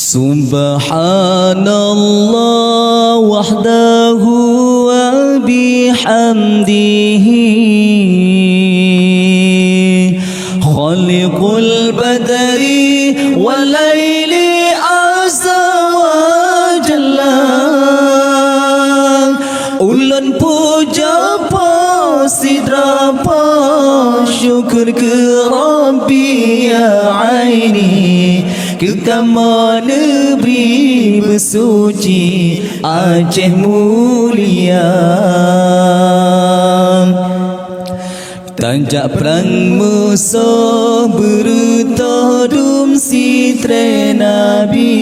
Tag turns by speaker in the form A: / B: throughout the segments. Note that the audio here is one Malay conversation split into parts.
A: Subhanallah wahdahu wa bihamdihi khaliqul badri wal laili azza wa jalla. Ulun puja pa sidra pa syukur ke Rabbi ya aini, Kekama negeri bersuci Aceh mulia. Tanjak perang musuh bertodum sitre Nabi,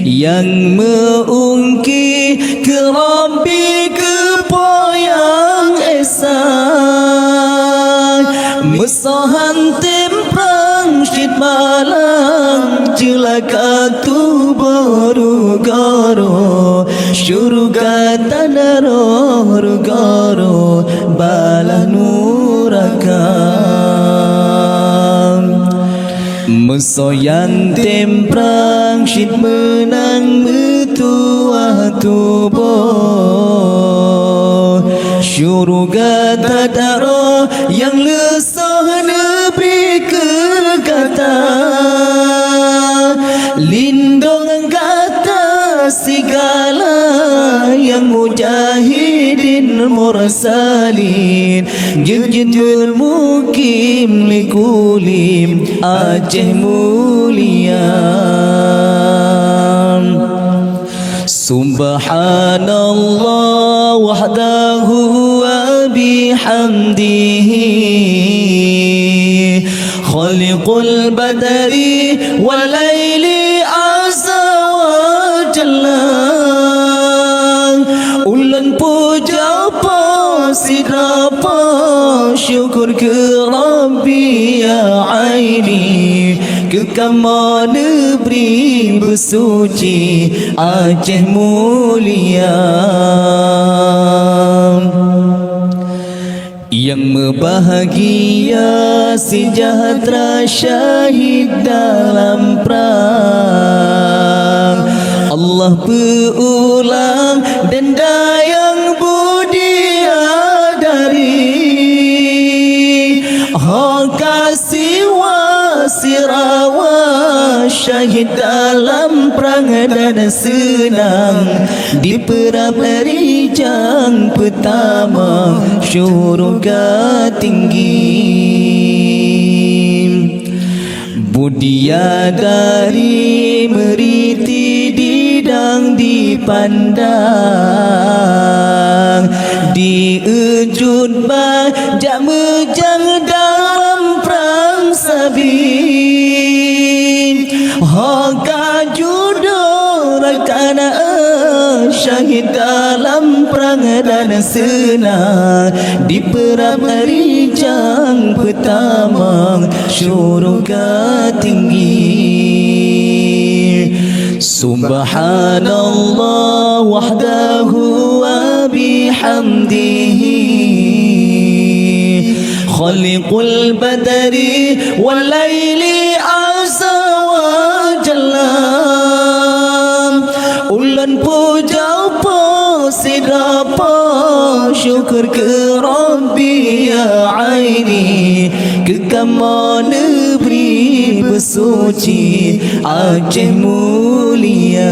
A: yang meungki ke Rabbi kepoyang esan. Musuhan temprang syid malang jelaka tu boru-goro, syurga tanah goro bala nuraka. Mesoyan temprang syid menang metua tubuh, syurga tadaro yang lesah neberi kekata. Lindung kata segala yang mujahidin mursalin, jujul mukim likulim Aceh mulia. Subhanallah wahdahu wa bihamdihi khaliqul badri wal laili azza wa jalla. Ulan puja pa sidra pa syukur ke Rabbi ya aini, Kekama negeri bersuci Aceh mulia. Yang membahagia sejahtera syahid dalam perang, Allah berulang dan dayang budi adari. Kasih wasirawa syahid dalam perang dan senang, di perang perijang pertama syurga tinggi. Budia dari meriti didang dipandang, diejut bajak mejang dalam perang sabit. Haka judul rakana syahid dalam perang dan senang, di perang perijang pertama syurga tinggi. Subhanallah wahdahu wa bihamdihi khaliqul badri wal laili azza wa jalla. Ulan puja pa sidra pa syukur ke Rabbi ya aini, Kekama negeri bersuci Aceh mulia.